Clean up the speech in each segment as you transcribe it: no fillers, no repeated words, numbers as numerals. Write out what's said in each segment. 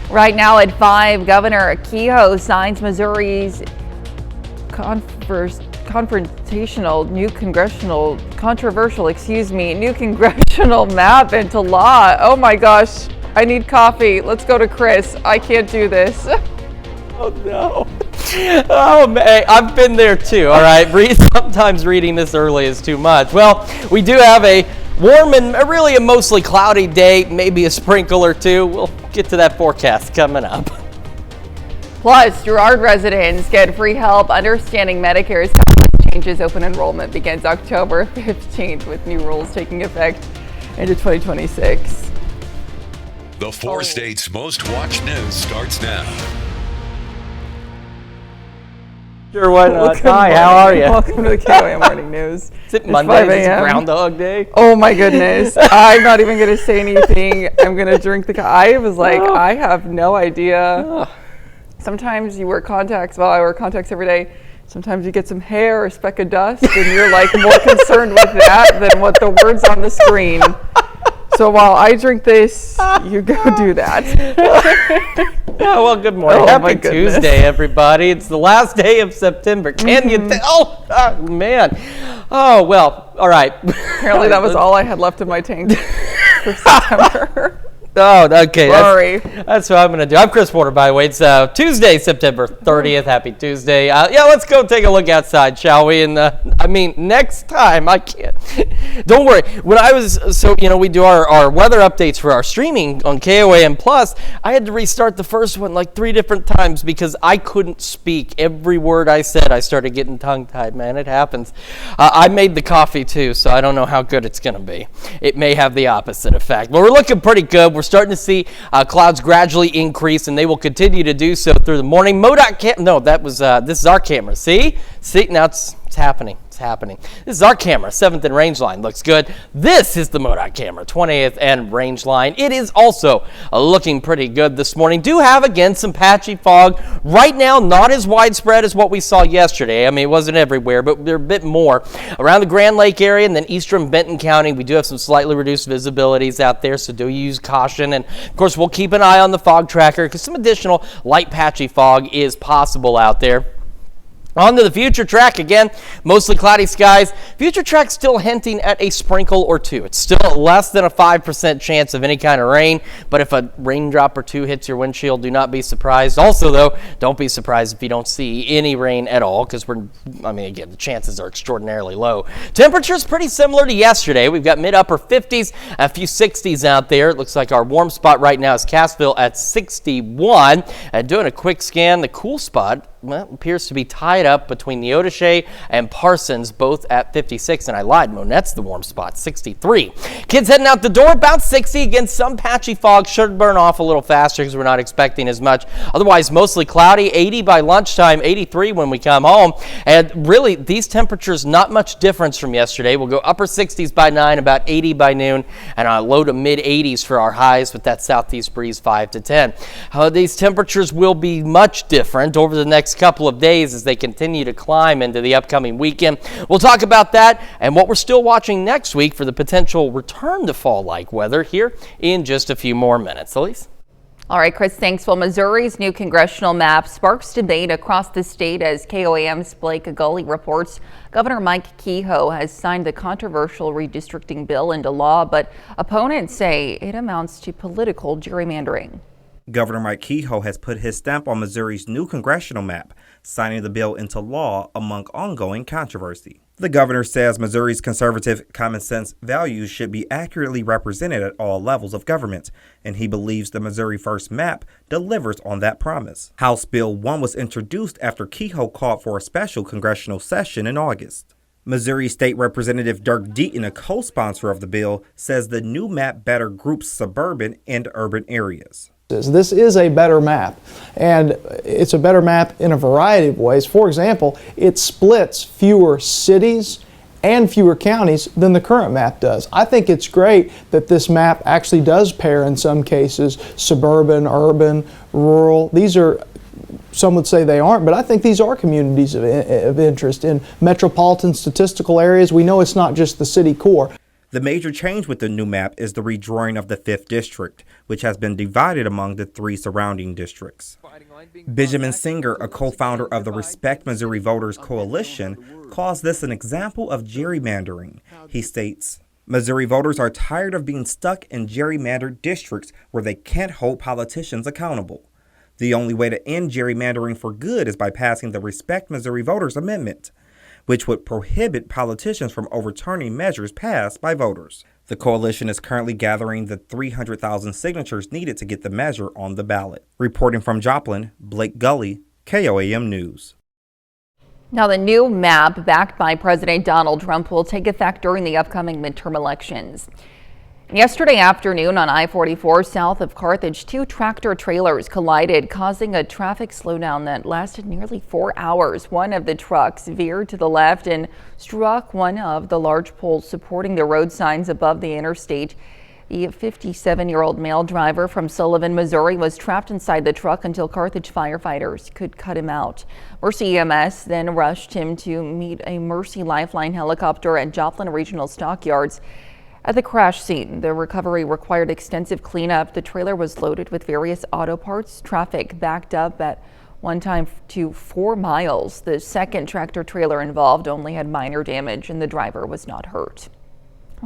Right now at 5, Governor Kehoe signs Missouri's new congressional map into law. Oh my gosh, I need coffee. Let's go to Chris. I can't do this. Oh no. Oh man, I've been there too, all right? Sometimes reading this early is too much. Well, we do have a warm and really a mostly cloudy day, maybe a sprinkle or two. We'll get to that forecast coming up. Plus, Girard residents get free help understanding Medicare's changes. Open enrollment begins October 15th with new rules taking effect into 2026. The 4 states' most watched news starts now. Sure, why not? Hi, how are you? Welcome to the KOM Morning News. Is it Monday? Is it Groundhog Day? Oh my goodness. I'm not even going to say anything. I'm going to drink the I was like, I have no idea. Sometimes you wear contacts. Well, I wear contacts every day. Sometimes you get some hair or a speck of dust, and you're like more concerned with that than what the words on the screen. So while I drink this, you go do that. Oh, well, good morning. Happy Tuesday, everybody. It's the last day of September. Can you tell? Oh, man. Oh, well, all right. Apparently that was all I had left in my tank for September. Oh, okay. Sorry. That's what I'm going to do. I'm Chris Porter, by the way. It's Tuesday, September 30th. Happy Tuesday. Yeah, let's go take a look outside, shall we? And next time, I can't. Don't worry. When I was, we do our weather updates for our streaming on KOAM Plus. I had to restart the first one like 3 different times because I couldn't speak. Every word I said, I started getting tongue-tied, man. It happens. I made the coffee, too, so I don't know how good it's going to be. It may have the opposite effect. But we're looking pretty good. We're starting to see clouds gradually increase, and they will continue to do so through the morning. This is our camera. See, now it's happening. This is our camera. 7th and range line looks good. This is the MoDOT camera, 20th and range line. It is also looking pretty good this morning. Do have, again, some patchy fog. Right now, not as widespread as what we saw yesterday. I mean, it wasn't everywhere, but they're a bit more. Around the Grand Lake area and then eastern Benton County, we do have some slightly reduced visibilities out there, so do use caution. And, of course, we'll keep an eye on the fog tracker because some additional light patchy fog is possible out there. On to the future track again, mostly cloudy skies. Future track still hinting at a sprinkle or two. It's still less than a 5% chance of any kind of rain, but if a raindrop or two hits your windshield, do not be surprised. Also, though, don't be surprised if you don't see any rain at all because again, the chances are extraordinarily low. Temperatures pretty similar to yesterday. We've got mid-upper 50s, a few 60s out there. It looks like our warm spot right now is Cassville at 61. Doing a quick scan, the cool spot appears to be tied up between Neodesha and Parsons, both at 56, and I lied, Monette's the warm spot, 63. Kids heading out the door, about 60. Again, some patchy fog should burn off a little faster because we're not expecting as much. Otherwise, mostly cloudy, 80 by lunchtime, 83 when we come home. And really, these temperatures, not much difference from yesterday. We'll go upper 60s by 9, about 80 by noon, and low to mid 80s for our highs with that southeast breeze 5 to 10. These temperatures will be much different over the next couple of days as they continue to climb into the upcoming weekend. We'll talk about that and what we're still watching next week for the potential return to fall-like weather here in just a few more minutes. Elise? All right, Chris, thanks. Well, Missouri's new congressional map sparks debate across the state as KOAM's Blake Gully reports. Governor Mike Kehoe has signed the controversial redistricting bill into law, but opponents say it amounts to political gerrymandering. Governor Mike Kehoe has put his stamp on Missouri's new congressional map, signing the bill into law among ongoing controversy. The governor says Missouri's conservative common sense values should be accurately represented at all levels of government, and he believes the Missouri First map delivers on that promise. House Bill 1 was introduced after Kehoe called for a special congressional session in August. Missouri State Representative Dirk Deaton, a co-sponsor of the bill, says the new map better groups suburban and urban areas. This is a better map, and it's a better map in a variety of ways. For example, it splits fewer cities and fewer counties than the current map does. I think it's great that this map actually does pair, in some cases, suburban, urban, rural. These are, some would say they aren't, but I think these are communities of interest in metropolitan statistical areas. We know it's not just the city core. The major change with the new map is the redrawing of the 5th district, which has been divided among the 3 surrounding districts. Benjamin Singer, a co-founder of the Respect Missouri Voters Coalition, calls this an example of gerrymandering. He states, Missouri voters are tired of being stuck in gerrymandered districts where they can't hold politicians accountable. The only way to end gerrymandering for good is by passing the Respect Missouri Voters Amendment, which would prohibit politicians from overturning measures passed by voters. The coalition is currently gathering the 300,000 signatures needed to get the measure on the ballot. Reporting from Joplin, Blake Gully, KOAM News. Now, the new map backed by President Donald Trump will take effect during the upcoming midterm elections. Yesterday afternoon on I-44 south of Carthage, 2 tractor trailers collided, causing a traffic slowdown that lasted nearly 4 hours. One of the trucks veered to the left and struck one of the large poles supporting the road signs above the interstate. The 57-year-old male driver from Sullivan, Missouri was trapped inside the truck until Carthage firefighters could cut him out. Mercy EMS then rushed him to meet a Mercy Lifeline helicopter at Joplin Regional Stockyards. At the crash scene, the recovery required extensive cleanup. The trailer was loaded with various auto parts. Traffic backed up at one time to 4 miles. The second tractor trailer involved only had minor damage and the driver was not hurt.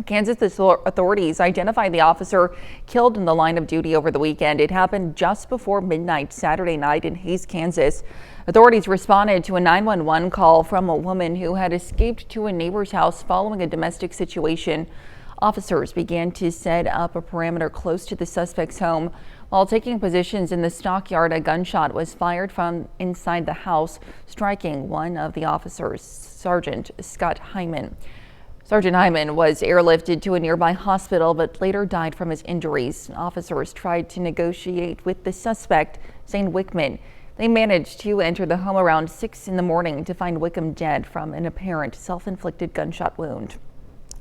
Kansas authorities identified the officer killed in the line of duty over the weekend. It happened just before midnight Saturday night in Hays, Kansas. Authorities responded to a 911 call from a woman who had escaped to a neighbor's house following a domestic situation. Officers began to set up a perimeter close to the suspect's home. While taking positions in the stockyard, a gunshot was fired from inside the house, striking one of the officers, Sergeant Scott Hyman. Sergeant Hyman was airlifted to a nearby hospital but later died from his injuries. Officers tried to negotiate with the suspect, Zane Wickman. They managed to enter the home around 6 in the morning to find Wickham dead from an apparent self-inflicted gunshot wound.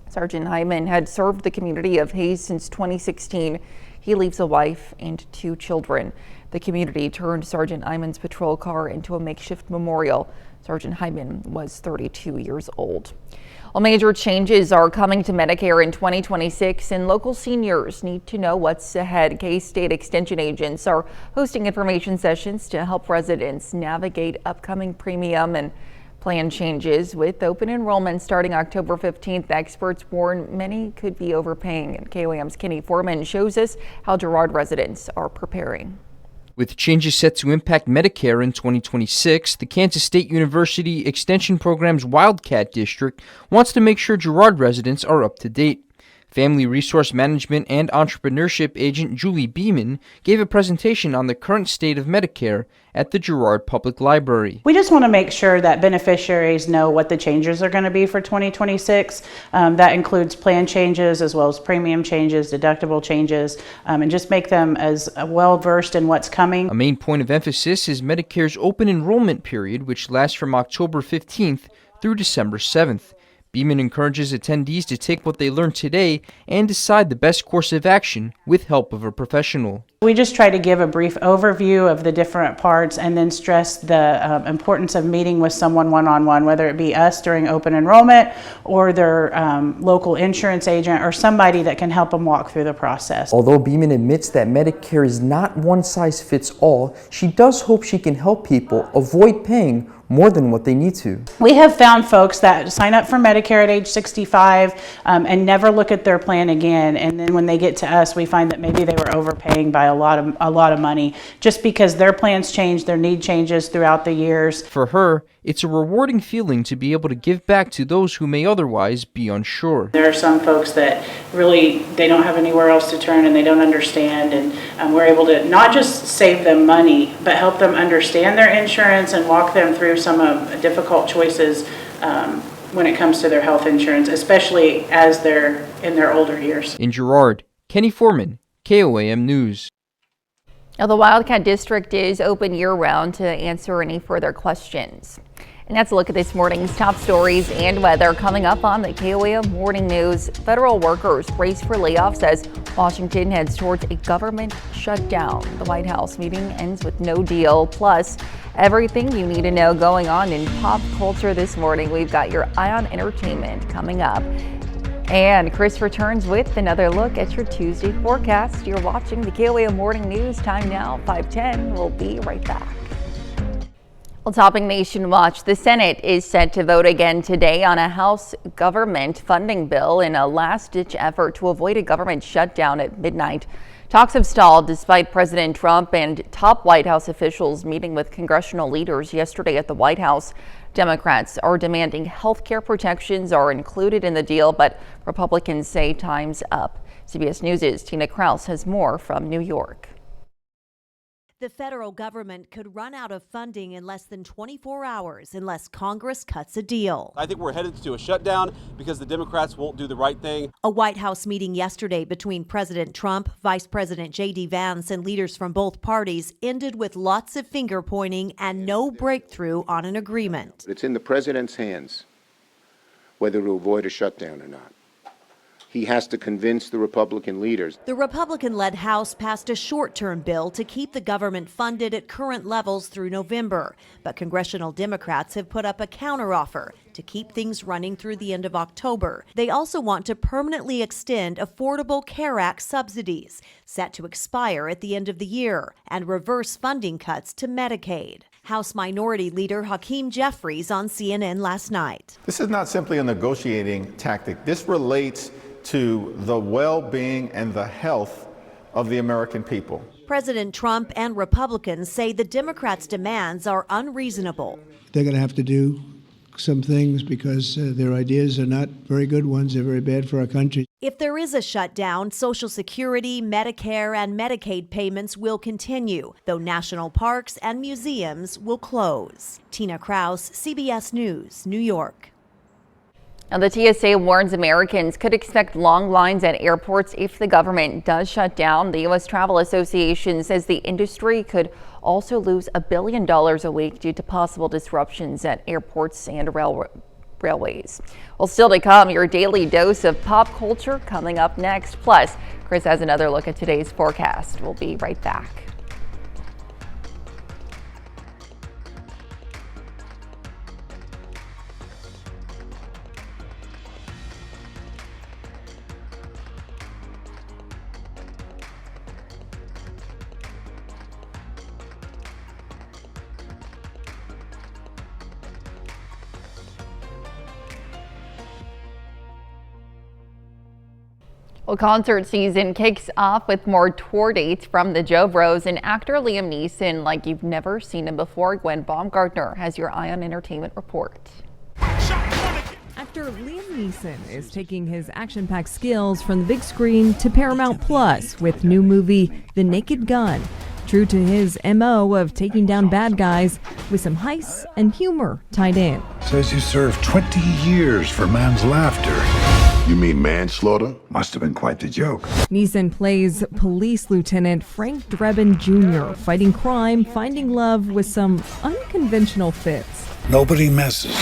Sergeant Hyman had served the community of Hays since 2016. He leaves a wife and 2 children. The community turned Sergeant Hyman's patrol car into a makeshift memorial. Sergeant Hyman was 32 years old. Well, major changes are coming to Medicare in 2026, and local seniors need to know what's ahead. K-State Extension agents are hosting information sessions to help residents navigate upcoming premium and plan changes. With open enrollment starting October 15th, experts warn many could be overpaying. And KOAM's Kenny Foreman shows us how Girard residents are preparing. With changes set to impact Medicare in 2026, the Kansas State University Extension Program's Wildcat District wants to make sure Girard residents are up to date. Family Resource Management and Entrepreneurship agent Julie Beeman gave a presentation on the current state of Medicare at the Girard Public Library. We just want to make sure that beneficiaries know what the changes are going to be for 2026. That includes plan changes as well as premium changes, deductible changes, and just make them as well versed in what's coming. A main point of emphasis is Medicare's open enrollment period, which lasts from October 15th through December 7th. Beeman encourages attendees to take what they learned today and decide the best course of action with help of a professional. We just try to give a brief overview of the different parts and then stress the importance of meeting with someone one-on-one, whether it be us during open enrollment or their local insurance agent or somebody that can help them walk through the process. Although Beeman admits that Medicare is not one size fits all, she does hope she can help people avoid paying more than what they need to. We have found folks that sign up for Medicare at age 65 and never look at their plan again, and then when they get to us, we find that maybe they were overpaying by a lot of money just because their plans change, their need changes throughout the years. For her, it's a rewarding feeling to be able to give back to those who may otherwise be unsure. There are some folks that really, they don't have anywhere else to turn and they don't understand, and we're able to not just save them money, but help them understand their insurance and walk them through some of difficult choices when it comes to their health insurance, especially as they're in their older years. In Girard, Kenny Foreman, KOAM News. Now, the Wildcat District is open year-round to answer any further questions. And that's a look at this morning's top stories and weather coming up on the KOAM Morning News. Federal workers brace for layoffs as Washington heads towards a government shutdown. The White House meeting ends with no deal. Plus, everything you need to know going on in pop culture this morning. We've got your Eye on Entertainment coming up. And Chris returns with another look at your Tuesday forecast. You're watching the KOAO Morning News. Time now, 5:10. We'll be right back. Well, topping Nation Watch, the Senate is set to vote again today on a House government funding bill in a last-ditch effort to avoid a government shutdown at midnight. Talks have stalled despite President Trump and top White House officials meeting with congressional leaders yesterday at the White House. Democrats are demanding health care protections are included in the deal, but Republicans say time's up. CBS News' Tina Kraus has more from New York. The federal government could run out of funding in less than 24 hours unless Congress cuts a deal. I think we're headed to a shutdown because the Democrats won't do the right thing. A White House meeting yesterday between President Trump, Vice President J.D. Vance, and leaders from both parties ended with lots of finger pointing and no breakthrough on an agreement. It's in the president's hands whether to avoid a shutdown or not. He has to convince the Republican leaders. The Republican-led House passed a short-term bill to keep the government funded at current levels through November. But congressional Democrats have put up a counteroffer to keep things running through the end of October. They also want to permanently extend Affordable Care Act subsidies, set to expire at the end of the year, and reverse funding cuts to Medicaid. House Minority Leader Hakeem Jeffries on CNN last night. This is not simply a negotiating tactic. This relates to the well-being and the health of the American people. President Trump and Republicans say the Democrats' demands are unreasonable. They're going to have to do some things because their ideas are not very good ones. They're very bad for our country. If there is a shutdown, Social Security, Medicare, and Medicaid payments will continue, though national parks and museums will close. Tina Kraus, CBS News, New York. Now, the TSA warns Americans could expect long lines at airports if the government does shut down. The U.S. Travel Association says the industry could also lose $1 billion a week due to possible disruptions at airports and railways. Well, still to come, your daily dose of pop culture coming up next. Plus, Chris has another look at today's forecast. We'll be right back. Well, concert season kicks off with more tour dates from the Joe Bros and actor Liam Neeson like you've never seen him before. Gwen Baumgartner has your Eye on Entertainment report. Actor Liam Neeson is taking his action-packed skills from the big screen to Paramount Plus with new movie The Naked Gun. True to his MO of taking down bad guys with some heists and humor tied in. Says you served 20 years for man's laughter. You mean manslaughter? Must have been quite the joke. Neeson plays Police Lieutenant Frank Drebin Jr., fighting crime, finding love with some unconventional fits. Nobody messes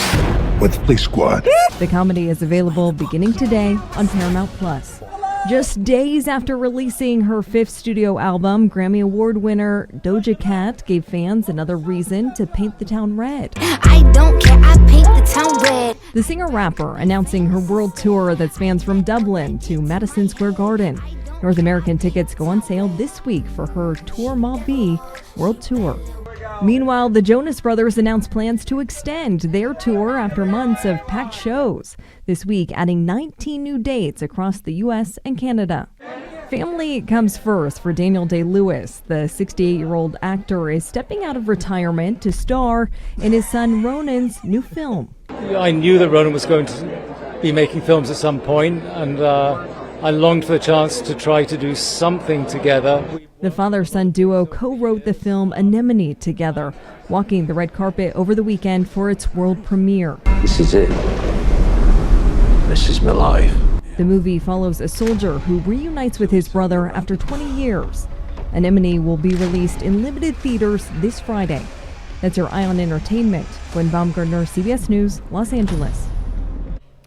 with Police Squad. The comedy is available beginning today on Paramount Plus. Just days after releasing her 5th studio album, Grammy Award winner Doja Cat gave fans another reason to paint the town red. I don't care, I paint the town red. The singer-rapper announcing her world tour that spans from Dublin to Madison Square Garden. North American tickets go on sale this week for her Tour Ma Vie World Tour. Meanwhile, the Jonas Brothers announced plans to extend their tour after months of packed shows. This week, adding 19 new dates across the U.S. and Canada. Family comes first for Daniel Day-Lewis. The 68-year-old actor is stepping out of retirement to star in his son Ronan's new film. I knew that Ronan was going to be making films at some point, and I longed for the chance to try to do something together. The father-son duo co-wrote the film Anemone together, walking the red carpet over the weekend for its world premiere. This is it. This is my life. The movie follows a soldier who reunites with his brother after 20 years. Anemone will be released in limited theaters this Friday. That's your Eye on Entertainment. Gwen Baumgartner, CBS News, Los Angeles.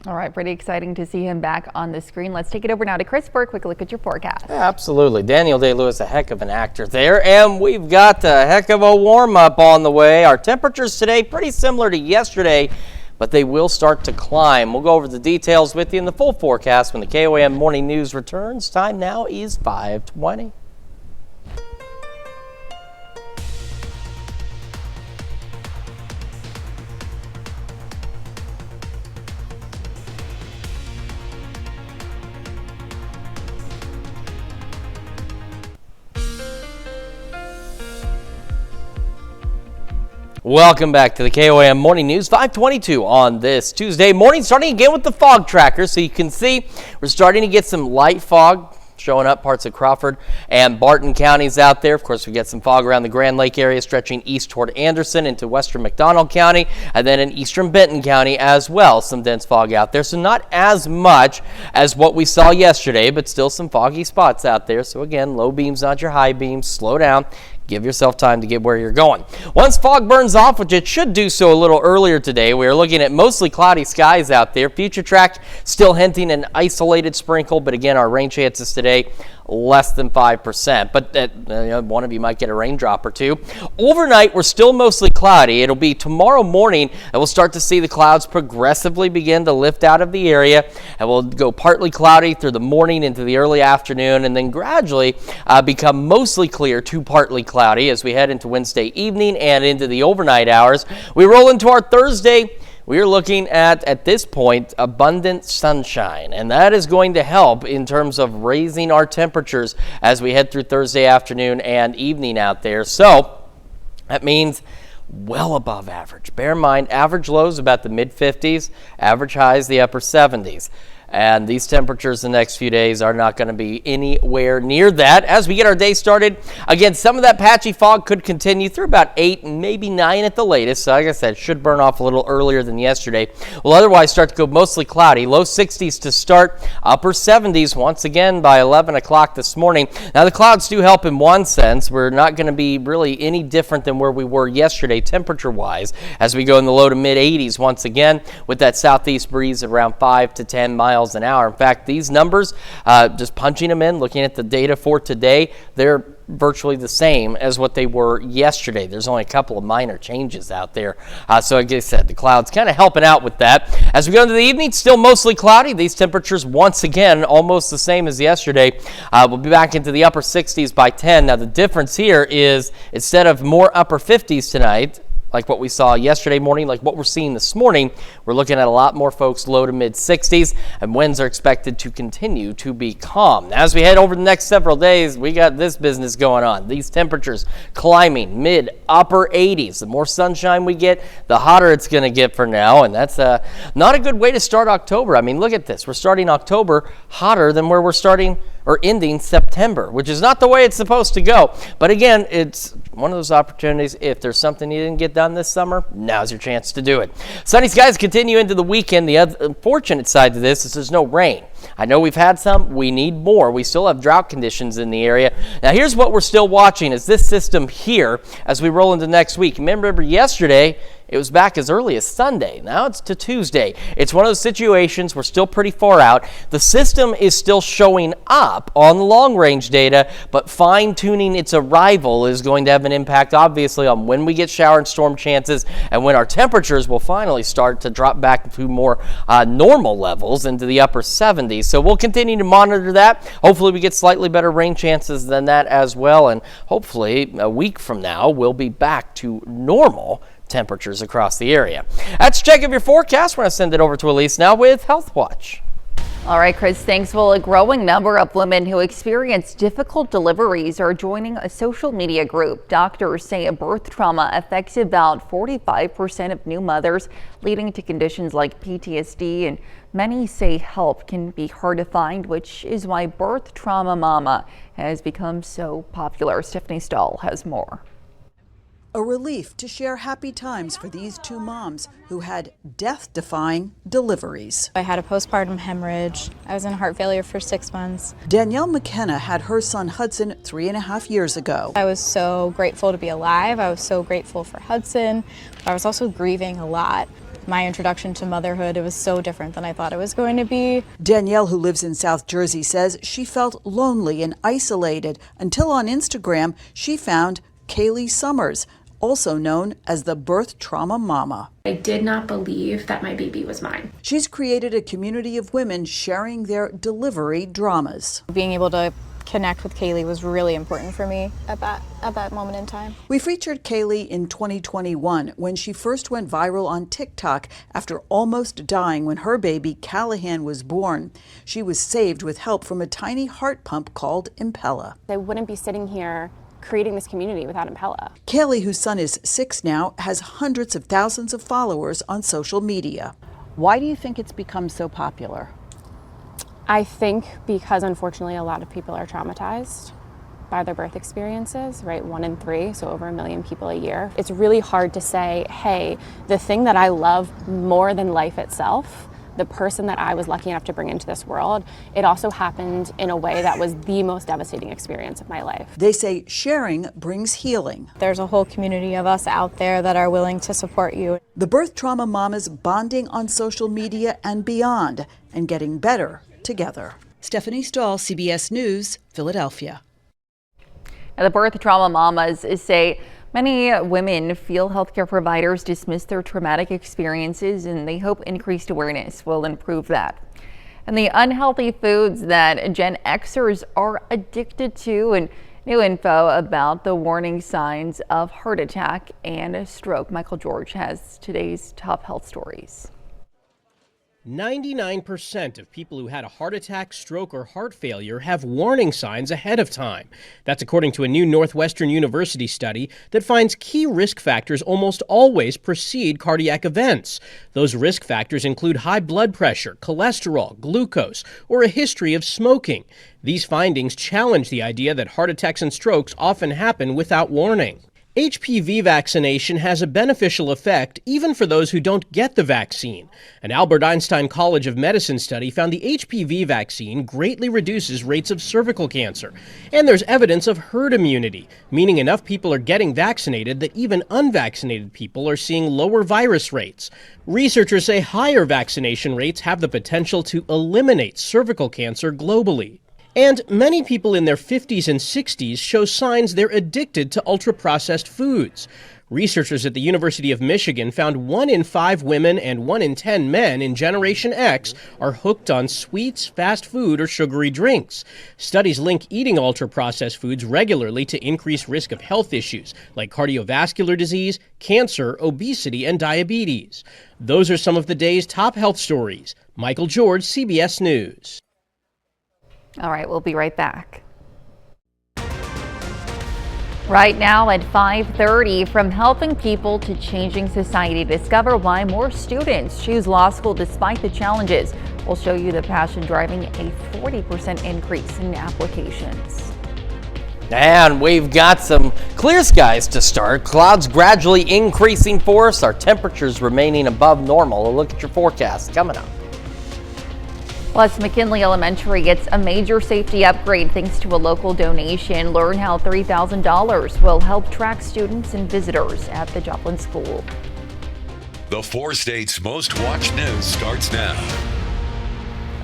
All right, pretty exciting to see him back on the screen. Let's take it over now to Chris for a quick look at your forecast. Absolutely. Daniel Day-Lewis, a heck of an actor there. And we've got a heck of a warm-up on the way. Our temperatures today pretty similar to yesterday, but they will start to climb. We'll go over the details with you in the full forecast when the KOAM Morning News returns. Time now is 5:20. Welcome back to the KOAM Morning News, 5:22 on this Tuesday morning, starting again with the fog tracker. So you can see we're starting to get some light fog showing up parts of Crawford and Barton counties out there. Of course, we get some fog around the Grand Lake area stretching east toward Anderson into western McDonald County, and then in eastern Benton County as well. Some dense fog out there, so not as much as what we saw yesterday, but still some foggy spots out there. So again, low beams, not your high beams. Slow down. Give yourself time to get where you're going. Once fog burns off, which it should do so a little earlier today, we are looking at mostly cloudy skies out there. Future track still hinting an isolated sprinkle, but again, our rain chances today less than 5%, but one of you might get a raindrop or two. Overnight, we're still mostly cloudy. It'll be tomorrow morning that we'll start to see the clouds progressively begin to lift out of the area, and we'll go partly cloudy through the morning into the early afternoon, and then gradually become mostly clear to partly cloudy as we head into Wednesday evening and into the overnight hours. We roll into our Thursday. We're looking at this point, abundant sunshine, and that is going to help in terms of raising our temperatures as we head through Thursday afternoon and evening out there. So that means well above average. Bear in mind, average lows about the mid-50s, average highs the upper 70s. And these temperatures the next few days are not going to be anywhere near that. As we get our day started, again, some of that patchy fog could continue through about 8 and maybe 9 at the latest. So like I said, should burn off a little earlier than yesterday. We'll otherwise start to go mostly cloudy. Low 60s to start, upper 70s once again by 11 o'clock this morning. Now, the clouds do help in one sense. We're not going to be really any different than where we were yesterday temperature-wise as we go in the low to mid-80s once again with that southeast breeze around 5 to 10 miles an hour. In fact, these numbers, just punching them in, looking at the data for today, they're virtually the same as what they were yesterday. There's only a couple of minor changes out there. So like I said, the clouds kind of helping out with that. As we go into the evening, still mostly cloudy. These temperatures, once again, almost the same as yesterday. We'll be back into the upper 60s by 10. Now, the difference here is instead of more upper 50s tonight, like what we saw yesterday morning, like what we're seeing this morning, we're looking at a lot more folks low to mid 60s, and winds are expected to continue to be calm. As we head over the next several days, we got this business going on. These temperatures climbing mid upper 80s. The more sunshine we get, the hotter it's going to get for now, and that's not a good way to start October. I mean, look at this. We're starting October hotter than where we're starting or ending September, which is not the way it's supposed to go. But again, it's one of those opportunities. If there's something you didn't get done this summer, now's your chance to do it. Sunny skies continue into the weekend. The unfortunate side to this is there's no rain. I know we've had some. We need more. We still have drought conditions in the area. Now, here's what we're still watching is this system here as we roll into next week. Remember yesterday, it was back as early as Sunday. Now it's to Tuesday. It's one of those situations we're still pretty far out. The system is still showing up on the long-range data, but fine-tuning its arrival is going to have an impact, obviously, on when we get shower and storm chances and when our temperatures will finally start to drop back to more normal levels into the upper 70s. So we'll continue to monitor that. Hopefully we get slightly better rain chances than that as well, and hopefully a week from now we'll be back to normal temperatures across the area. That's a check of your forecast. We're going to send it over to Elise now with Health Watch. All right, Chris, thanks. Well, a growing number of women who experience difficult deliveries are joining a social media group. Doctors say birth trauma affects about 45% of new mothers, leading to conditions like PTSD, and many say help can be hard to find, which is why Birth Trauma Mama has become so popular. Stephanie Stahl has more. A relief to share happy times for these two moms who had death-defying deliveries. I had a postpartum hemorrhage. I was in heart failure for 6 months. Danielle McKenna had her son Hudson 3.5 years ago. I was so grateful to be alive. I was so grateful for Hudson. But I was also grieving a lot. My introduction to motherhood, it was so different than I thought it was going to be. Danielle, who lives in South Jersey, says she felt lonely and isolated until on Instagram she found Kaylee Summers, also known as the birth trauma mama. I did not believe that my baby was mine. She's created a community of women sharing their delivery dramas. Being able to connect with Kaylee was really important for me at that moment in time. We featured Kaylee in 2021 when she first went viral on TikTok after almost dying when her baby Callahan was born. She was saved with help from a tiny heart pump called Impella. I wouldn't be sitting here creating this community without Impella. Kaylee, whose son is 6 now, has hundreds of thousands of followers on social media. Why do you think it's become so popular? I think because unfortunately a lot of people are traumatized by their birth experiences, right? 1 in 3, so over 1 million people a year. It's really hard to say, hey, the thing that I love more than life itself, the person that I was lucky enough to bring into this world, it also happened in a way that was the most devastating experience of my life. They say sharing brings healing. There's a whole community of us out there that are willing to support you. The birth trauma mamas bonding on social media and beyond and getting better together. Stephanie Stahl, CBS News, Philadelphia. Now, the birth trauma mamas say many women feel healthcare providers dismiss their traumatic experiences, and they hope increased awareness will improve that. And the unhealthy foods that Gen Xers are addicted to, and new info about the warning signs of heart attack and stroke. Michael George has today's top health stories. 99% of people who had a heart attack, stroke, or heart failure have warning signs ahead of time. That's according to a new Northwestern University study that finds key risk factors almost always precede cardiac events. Those risk factors include high blood pressure, cholesterol, glucose, or a history of smoking. These findings challenge the idea that heart attacks and strokes often happen without warning. HPV vaccination has a beneficial effect even for those who don't get the vaccine. An Albert Einstein College of Medicine study found the HPV vaccine greatly reduces rates of cervical cancer. And there's evidence of herd immunity, meaning enough people are getting vaccinated that even unvaccinated people are seeing lower virus rates. Researchers say higher vaccination rates have the potential to eliminate cervical cancer globally. And many people in their 50s and 60s show signs they're addicted to ultra-processed foods. Researchers at the University of Michigan found 1 in 5 women and 1 in 10 men in Generation X are hooked on sweets, fast food, or sugary drinks. Studies link eating ultra-processed foods regularly to increased risk of health issues like cardiovascular disease, cancer, obesity, and diabetes. Those are some of the day's top health stories. Michael George, CBS News. All right, we'll be right back. Right now at 5:30, from helping people to changing society, discover why more students choose law school despite the challenges. We'll show you the passion driving a 40% increase in applications. And we've got some clear skies to start. Clouds gradually increasing for us. Our temperatures remaining above normal. A look at your forecast coming up. Plus, McKinley Elementary gets a major safety upgrade thanks to a local donation. Learn how $3,000 will help track students and visitors at the Joplin School. The 4 states' most watched news starts now.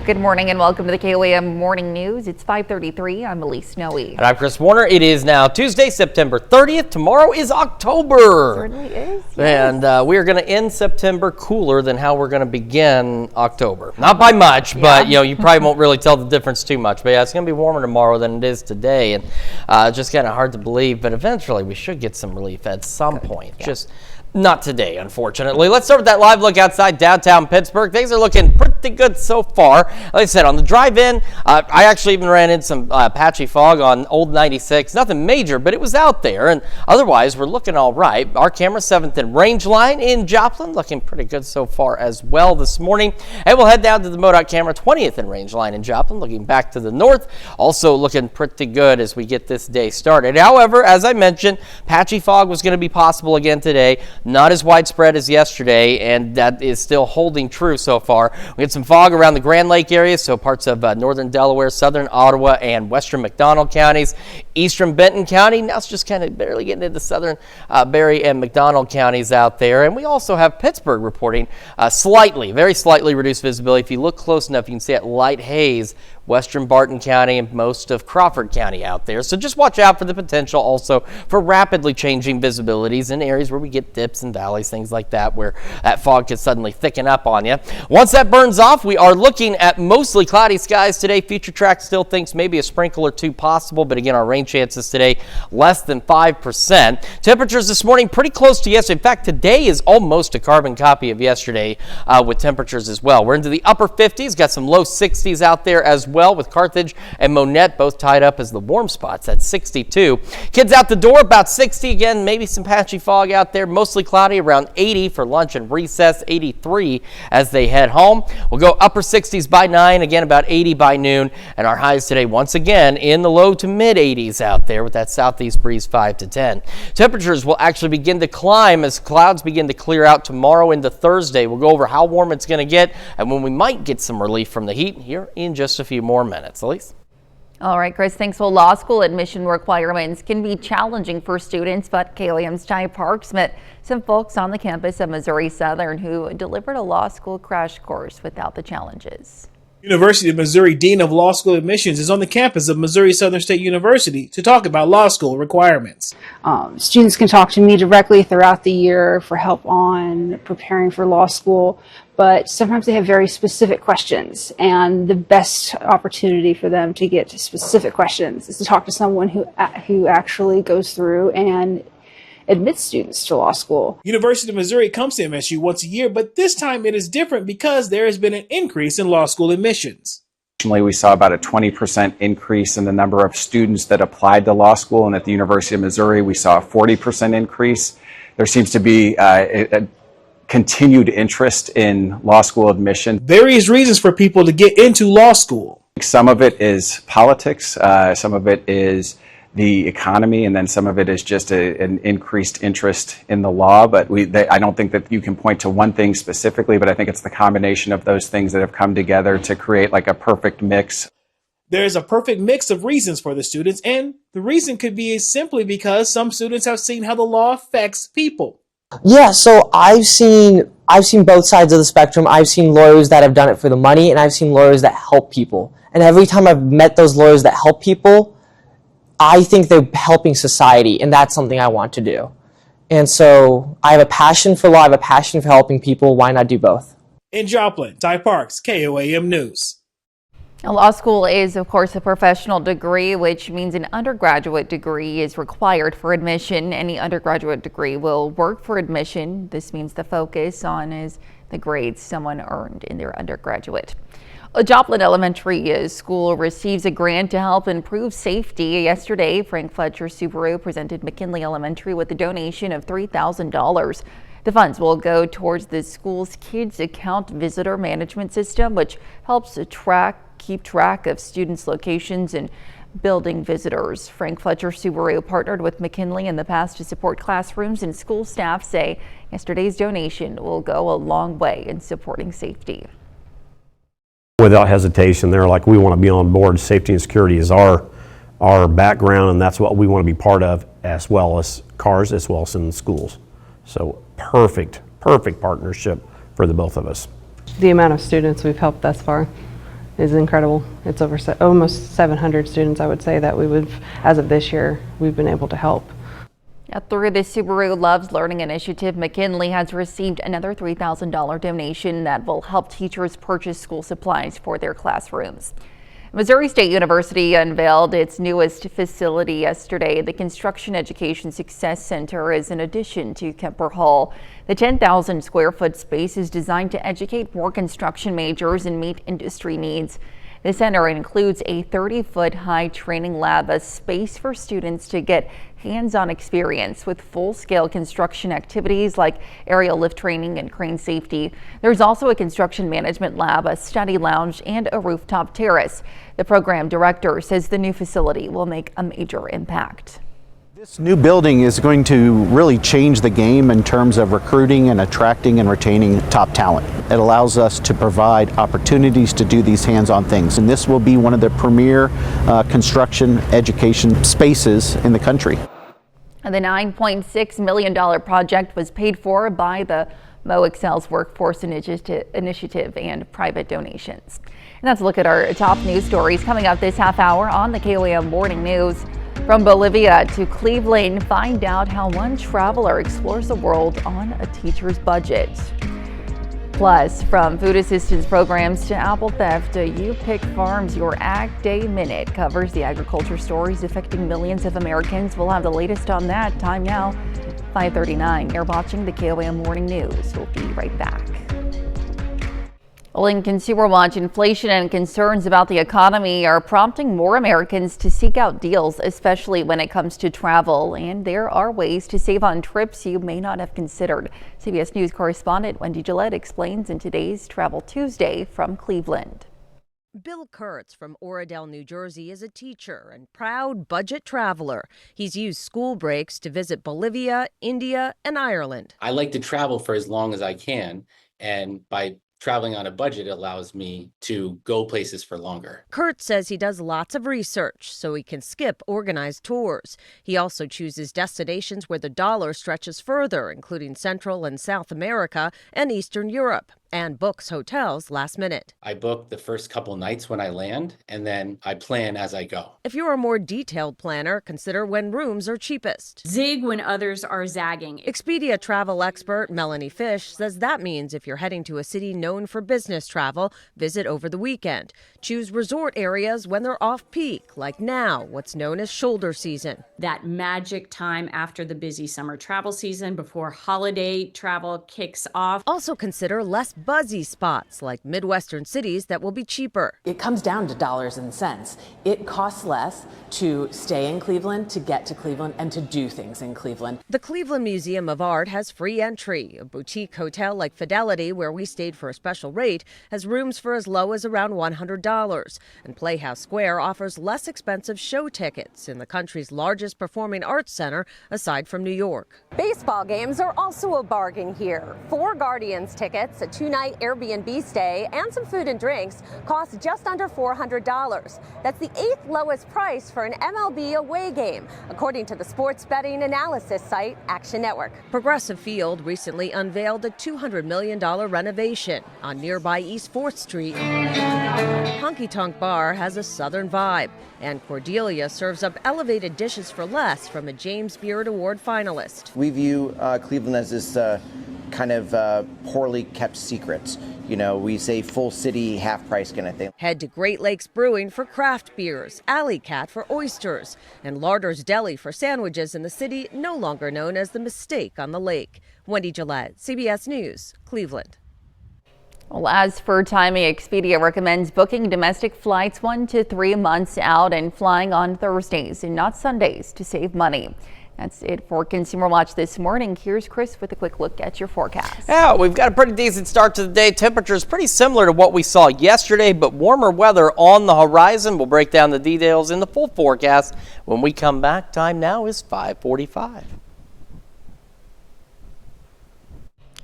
Good morning and welcome to the KOAM Morning News. It's 5:33. I'm Elise Noe. And I'm Chris Warner. It is now Tuesday, September 30th. Tomorrow is October. It certainly is. Yes. And we are going to end September cooler than how we're going to begin October. Not by much, but you probably won't really tell the difference too much. But yeah, it's going to be warmer tomorrow than it is today, and just kind of hard to believe. But eventually, we should get some relief at some point. Yeah. Just not today, unfortunately. Let's start with that live look outside downtown Pittsburgh. Things are looking pretty good so far. Like I said, on the drive-in, I actually even ran into some patchy fog on Old 96. Nothing major, but it was out there. And otherwise, we're looking all right. Our camera 7th and range line in Joplin, looking pretty good so far as well this morning. And we'll head down to the MoDOT camera 20th and range line in Joplin, looking back to the north. Also looking pretty good as we get this day started. However, as I mentioned, patchy fog was going to be possible again today. Not as widespread as yesterday, and that is still holding true so far. We had some fog around the Grand Lake area, so parts of northern Delaware, southern Ottawa, and western McDonald counties. Eastern Benton County, now it's just kind of barely getting into southern Barry and McDonald counties out there. And we also have Pittsburgh reporting very slightly reduced visibility. If you look close enough, you can see that light haze western Barton County and most of Crawford County out there. So just watch out for the potential also for rapidly changing visibilities in areas where we get dips and valleys, things like that, where that fog could suddenly thicken up on you. Once that burns off, we are looking at mostly cloudy skies today. Future Track still thinks maybe a sprinkle or two possible, but again, our rain chances today less than 5%. Temperatures this morning pretty close to yesterday. In fact, today is almost a carbon copy of yesterday with temperatures as well. We're into the upper 50s, got some low 60s out there as well, with Carthage and Monette both tied up as the warm spots at 62. Kids out the door about 60 again, maybe some patchy fog out there, mostly cloudy, around 80 for lunch and recess, 83 as they head home. We'll go upper 60s by 9, again about 80 by noon, and our highs today once again in the low to mid 80s out there with that southeast breeze 5 to 10. Temperatures will actually begin to climb as clouds begin to clear out tomorrow into Thursday. We'll go over how warm it's going to get and when we might get some relief from the heat here in just a few more minutes. Elise? All right, Chris, thanks. Well, law school admission requirements can be challenging for students, but KOAM's Ty Parks met some folks on the campus of Missouri Southern who delivered a law school crash course without the challenges. University of Missouri Dean of Law School Admissions is on the campus of Missouri Southern State University to talk about law school requirements. Students can talk to me directly throughout the year for help on preparing for law school, but sometimes they have very specific questions, and the best opportunity for them to get to specific questions is to talk to someone who actually goes through and admits students to law school. University of Missouri comes to MSU once a year, but this time it is different because there has been an increase in law school admissions. We saw about a 20% increase in the number of students that applied to law school, and at the University of Missouri we saw a 40% increase. There seems to be a continued interest in law school admission. Various reasons for people to get into law school. Some of it is politics, some of it is the economy, and then some of it is just an increased interest in the law. But I don't think that you can point to one thing specifically, but I think it's the combination of those things that have come together to create like a perfect mix. There's a perfect mix of reasons for the students, and the reason could be simply because some students have seen how the law affects people. Yeah, so I've seen both sides of the spectrum. I've seen lawyers that have done it for the money, and I've seen lawyers that help people. And every time I've met those lawyers that help people, I think they're helping society, and that's something I want to do. And so I have a passion for law, I have a passion for helping people. Why not do both? In Joplin, Ty Parks, KOAM News. Law school is, of course, a professional degree, which means an undergraduate degree is required for admission. Any undergraduate degree will work for admission. This means the focus on is the grades someone earned in their undergraduate. A Joplin Elementary School receives a grant to help improve safety. Yesterday, Frank Fletcher Subaru presented McKinley Elementary with a donation of $3,000. The funds will go towards the school's Kids Account Visitor Management System, which helps keep track of students' locations and building visitors. Frank Fletcher Subaru partnered with McKinley in the past to support classrooms, and school staff say yesterday's donation will go a long way in supporting safety. Without hesitation, they're like, we want to be on board. Safety and security is our background, and that's what we want to be part of, as well as cars, as well as in schools. So perfect partnership for the both of us. The amount of students we've helped thus far is incredible. It's over almost 700 students, I would say, that as of this year, we've been able to help. Through the Subaru Loves Learning initiative, McKinley has received another $3,000 donation that will help teachers purchase school supplies for their classrooms. Missouri State University unveiled its newest facility yesterday. The Construction Education Success Center is an addition to Kemper Hall. The 10,000 square foot space is designed to educate more construction majors and meet industry needs. The center includes a 30-foot high training lab, a space for students to get hands-on experience with full-scale construction activities like aerial lift training and crane safety. There's also a construction management lab, a study lounge, and a rooftop terrace. The program director says the new facility will make a major impact. This new building is going to really change the game in terms of recruiting and attracting and retaining top talent. It allows us to provide opportunities to do these hands-on things, and this will be one of the premier construction education spaces in the country. And the $9.6 million project was paid for by the Mo Excel's Workforce Initiative and private donations. And that's a look at our top news stories coming up this half hour on the KOAM Morning News. From Bolivia to Cleveland, find out how one traveler explores the world on a teacher's budget. Plus, from food assistance programs to apple theft, You Pick Farms, your Ag Day Minute covers the agriculture stories affecting millions of Americans. We'll have the latest on that. Time now, 5:39. You're watching the KOAM Morning News. We'll be right back. Well, in Consumer Watch, inflation and concerns about the economy are prompting more Americans to seek out deals, especially when it comes to travel. And there are ways to save on trips you may not have considered. CBS News correspondent Wendy Gillette explains in today's Travel Tuesday from Cleveland. Bill Kurtz from Oradell, New Jersey is a teacher and proud budget traveler. He's used school breaks to visit Bolivia, India, and Ireland. I like to travel for as long as I can, and by traveling on a budget allows me to go places for longer. Kurt says he does lots of research so he can skip organized tours. He also chooses destinations where the dollar stretches further, including Central and South America and Eastern Europe, and books hotels last minute. I book the first couple nights when I land, and then I plan as I go. If you're a more detailed planner, consider when rooms are cheapest. Zig when others are zagging. Expedia travel expert Melanie Fish says that means if you're heading to a city known for business travel, visit over the weekend. Choose resort areas when they're off-peak, like now, what's known as shoulder season. That magic time after the busy summer travel season before holiday travel kicks off. Also consider less buzzy spots like Midwestern cities that will be cheaper. It comes down to dollars and cents. It costs less to stay in Cleveland, to get to Cleveland, and to do things in Cleveland. The Cleveland Museum of Art has free entry. A boutique hotel like Fidelity, where we stayed for a special rate, has rooms for as low as around $100. And Playhouse Square offers less expensive show tickets in the country's largest performing arts center, aside from New York. Baseball games are also a bargain here. 4 Guardians tickets, a 2-night Airbnb stay, and some food and drinks cost just under $400. That's the 8th lowest price for an MLB away game, according to the sports betting analysis site Action Network. Progressive Field recently unveiled a $200 million renovation on nearby East 4th Street. Honky Tonk Bar has a southern vibe, and Cordelia serves up elevated dishes for less from a James Beard Award finalist. We view Cleveland as this kind of poorly kept secret. You know, we say full city, half price kind of thing. Head to Great Lakes Brewing for craft beers, Alley Cat for oysters, and Larder's Deli for sandwiches in the city no longer known as the Mistake on the Lake. Wendy Gillette, CBS News, Cleveland. Well, as for timing, Expedia recommends booking domestic flights 1 to 3 months out and flying on Thursdays and not Sundays to save money. That's it for Consumer Watch this morning. Here's Chris with a quick look at your forecast. Yeah, we've got a pretty decent start to the day. Temperatures pretty similar to what we saw yesterday, but warmer weather on the horizon. We'll break down the details in the full forecast when we come back. Time now is 5:45.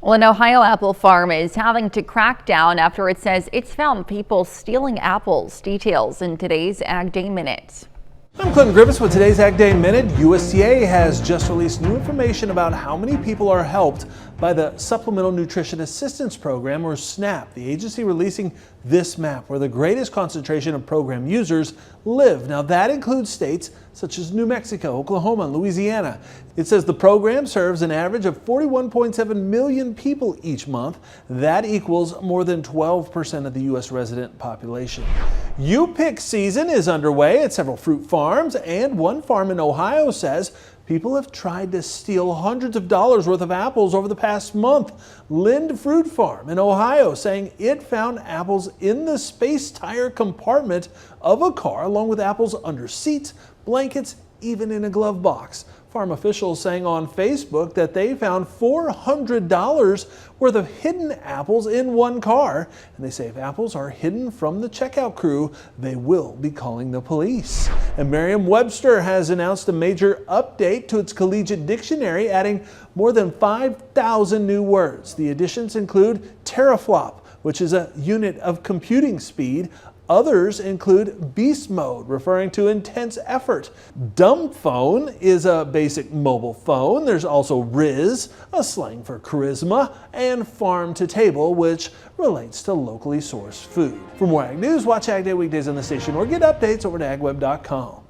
Well, an Ohio apple farm is having to crack down after it says it's found people stealing apples. Details in today's Ag Day Minute. I'm Clinton Griffiths with today's Ag Day Minute. USDA has just released new information about how many people are helped by the Supplemental Nutrition Assistance Program, or SNAP. The agency releasing this map where the greatest concentration of program users live. Now that includes states such as New Mexico, Oklahoma, and Louisiana. It says the program serves an average of 41.7 million people each month. That equals more than 12% of the U.S. resident population. U-Pick season is underway at several fruit farms, and one farm in Ohio says people have tried to steal hundreds of dollars worth of apples over the past month. Lind Fruit Farm in Ohio saying it found apples in the space tire compartment of a car, along with apples under seats, blankets, even in a glove box. Farm officials saying on Facebook that they found $400 worth of hidden apples in one car. And they say if apples are hidden from the checkout crew, they will be calling the police. And Merriam-Webster has announced a major update to its collegiate dictionary, adding more than 5,000 new words. The additions include teraflop, which is a unit of computing speed, Others include beast mode, referring to intense effort. Dumb phone is a basic mobile phone. There's also Riz, a slang for charisma, and farm to table, which relates to locally sourced food. For more Ag News, watch Ag Day weekdays on the station or get updates over to agweb.com.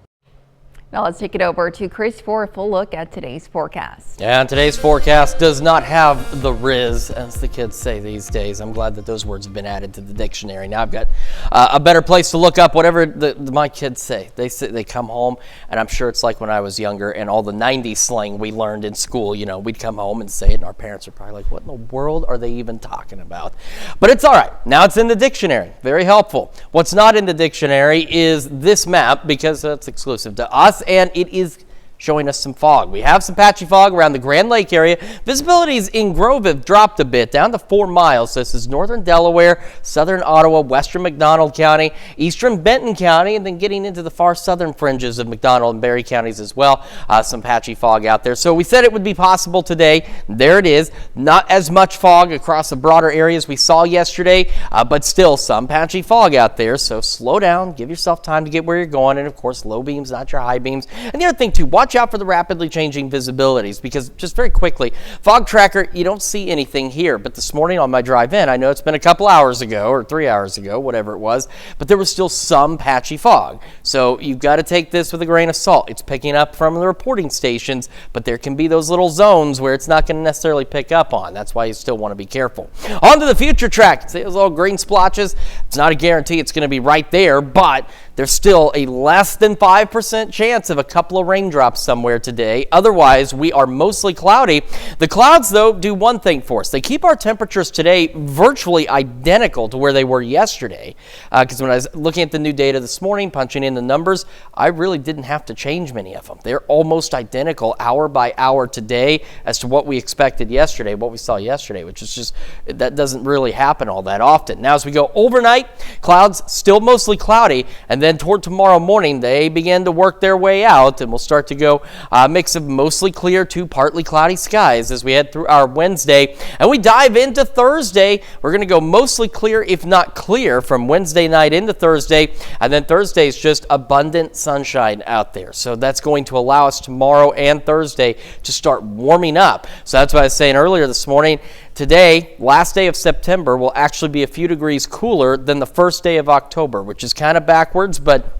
Now let's take it over to Chris for a full look at today's forecast. And today's forecast does not have the Riz, as the kids say these days. I'm glad that those words have been added to the dictionary. Now I've got a better place to look up whatever my kids say. They come home, and I'm sure it's like when I was younger and all the 90s slang we learned in school. You know, we'd come home and say it, and our parents are probably like, what in the world are they even talking about? But it's all right. Now it's in the dictionary. Very helpful. What's not in the dictionary is this map, because that's exclusive to us, and it is showing us some fog. We have some patchy fog around the Grand Lake area. Visibilities in Grove have dropped a bit, down to 4 miles. This is northern Delaware, southern Ottawa, western McDonald County, eastern Benton County, and then getting into the far southern fringes of McDonald and Barry counties as well. Some patchy fog out there. So we said it would be possible today. There it is. Not as much fog across the broader areas we saw yesterday, but still some patchy fog out there. So slow down, give yourself time to get where you're going, and of course low beams, not your high beams. And the other thing too, watch out for the rapidly changing visibilities, because just very quickly, fog tracker, you don't see anything here, but this morning on my drive in, I know it's been a couple hours ago or 3 hours ago, whatever it was, but there was still some patchy fog. So you've got to take this with a grain of salt. It's picking up from the reporting stations, but there can be those little zones where it's not going to necessarily pick up on. That's why you still want to be careful. On to the future track. See those little green splotches? It's not a guarantee it's going to be right there, but there's still a less than 5% chance of a couple of raindrops somewhere today. Otherwise, we are mostly cloudy. The clouds, though, do one thing for us. They keep our temperatures today virtually identical to where they were yesterday. Because when I was looking at the new data this morning, punching in the numbers, I really didn't have to change many of them. They're almost identical hour by hour today as to what we expected yesterday, what we saw yesterday, which is just, that doesn't really happen all that often. Now, as we go overnight, clouds still mostly cloudy, and then toward tomorrow morning, they begin to work their way out, and we'll start to go a mix of mostly clear to partly cloudy skies as we head through our Wednesday. And we dive into Thursday. We're going to go mostly clear, if not clear, from Wednesday night into Thursday. And then Thursday is just abundant sunshine out there. So that's going to allow us tomorrow and Thursday to start warming up. So that's what I was saying earlier this morning. Today, last day of September, will actually be a few degrees cooler than the first day of October, which is kind of backwards, but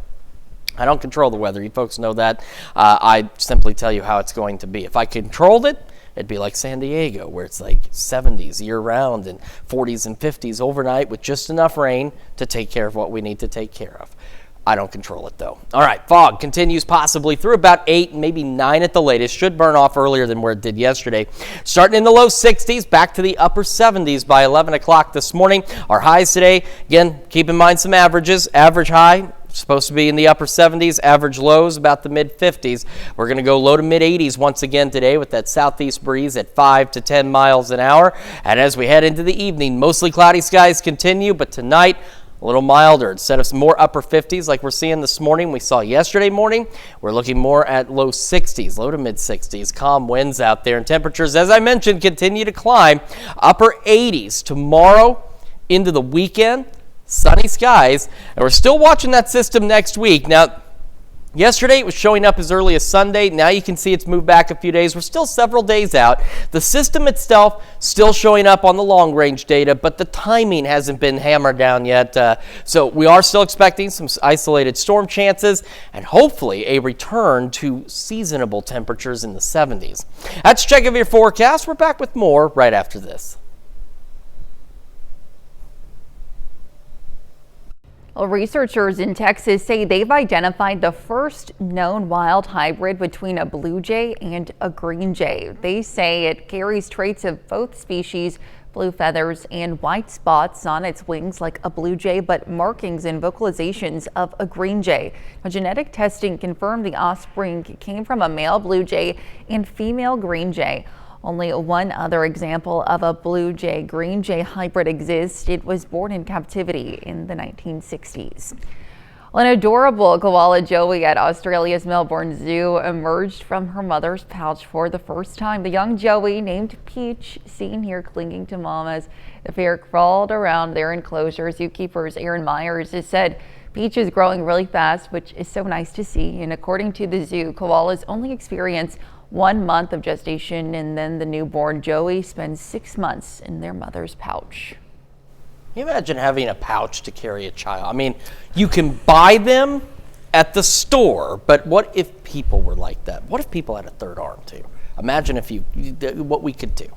I don't control the weather. You folks know that. I simply tell you how it's going to be. If I controlled it, it'd be like San Diego, where it's like 70s year-round and 40s and 50s overnight with just enough rain to take care of what we need to take care of. I don't control it, though. All right, fog continues possibly through about 8, maybe 9 at the latest. Should burn off earlier than where it did yesterday. Starting in the low 60s, back to the upper 70s by 11 o'clock this morning. Our highs today, again, keep in mind some averages. Average high supposed to be in the upper 70s, average lows about the mid 50s. We're going to go low to mid 80s once again today with that southeast breeze at 5 to 10 miles an hour. And as we head into the evening, mostly cloudy skies continue, but tonight, a little milder. Instead of some more upper 50s like we're seeing this morning, we saw yesterday morning, we're looking more at low 60s, low to mid 60s. Calm winds out there, and temperatures, as I mentioned, continue to climb. Upper 80s tomorrow into the weekend. Sunny skies, and we're still watching that system next week. Now, yesterday it was showing up as early as Sunday. Now you can see it's moved back a few days. We're still several days out. The system itself still showing up on the long-range data, but the timing hasn't been hammered down yet. So we are still expecting some isolated storm chances and hopefully a return to seasonable temperatures in the 70s. That's a check of your forecast. We're back with more right after this. Well, researchers in Texas say they've identified the first known wild hybrid between a blue jay and a green jay. They say it carries traits of both species, blue feathers and white spots on its wings like a blue jay, but markings and vocalizations of a green jay. Now, genetic testing confirmed the offspring came from a male blue jay and female green jay. Only one other example of a blue jay green jay hybrid exists. It was born in captivity in the 1960s. Well, an adorable koala Joey at Australia's Melbourne Zoo emerged from her mother's pouch for the first time. The young Joey, named Peach, seen here clinging to mom as the pair crawled around their enclosure. Zookeeper's Aaron Myers has said Peach is growing really fast, which is so nice to see. And according to the zoo, koalas only experience 1 month of gestation, and then the newborn Joey spends 6 months in their mother's pouch. Can you imagine having a pouch to carry a child? I mean, you can buy them at the store, but what if people were like that? What if people had a third arm too? Imagine if what we could do.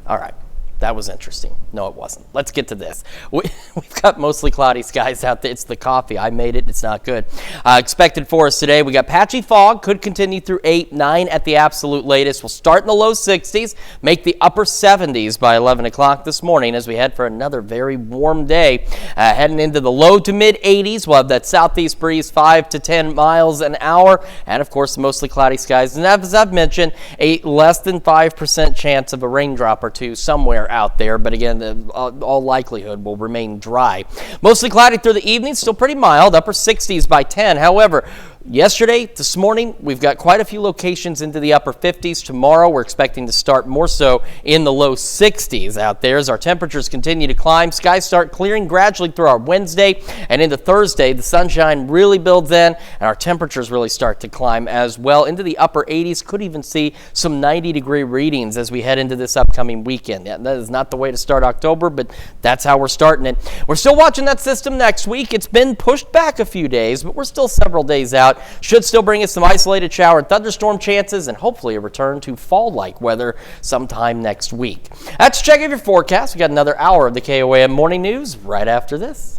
All right. That was interesting. No, it wasn't. Let's get to this. We've got mostly cloudy skies out there. It's the coffee. I made it. It's not good. Expected for us today, we got patchy fog. Could continue through 8, 9 at the absolute latest. We'll start in the low 60s, make the upper 70s by 11 o'clock this morning as we head for another very warm day. Heading into the low to mid 80s, we'll have that southeast breeze 5 to 10 miles an hour. And, of course, mostly cloudy skies. And as I've mentioned, a less than 5% chance of a raindrop or two somewhere out there, but again, all likelihood will remain dry. Mostly cloudy through the evening, still pretty mild, upper 60s by 10. However, yesterday, this morning, we've got quite a few locations into the upper 50s. Tomorrow, we're expecting to start more so in the low 60s out there as our temperatures continue to climb. Skies start clearing gradually through our Wednesday and into Thursday. The sunshine really builds in and our temperatures really start to climb as well into the upper 80s. Could even see some 90-degree readings as we head into this upcoming weekend. Yeah, that is not the way to start October, but that's how we're starting it. We're still watching that system next week. It's been pushed back a few days, but we're still several days out. Should still bring us some isolated shower and thunderstorm chances and hopefully a return to fall-like weather sometime next week. That's a check of your forecast. We got another hour of the KOAM Morning News right after this.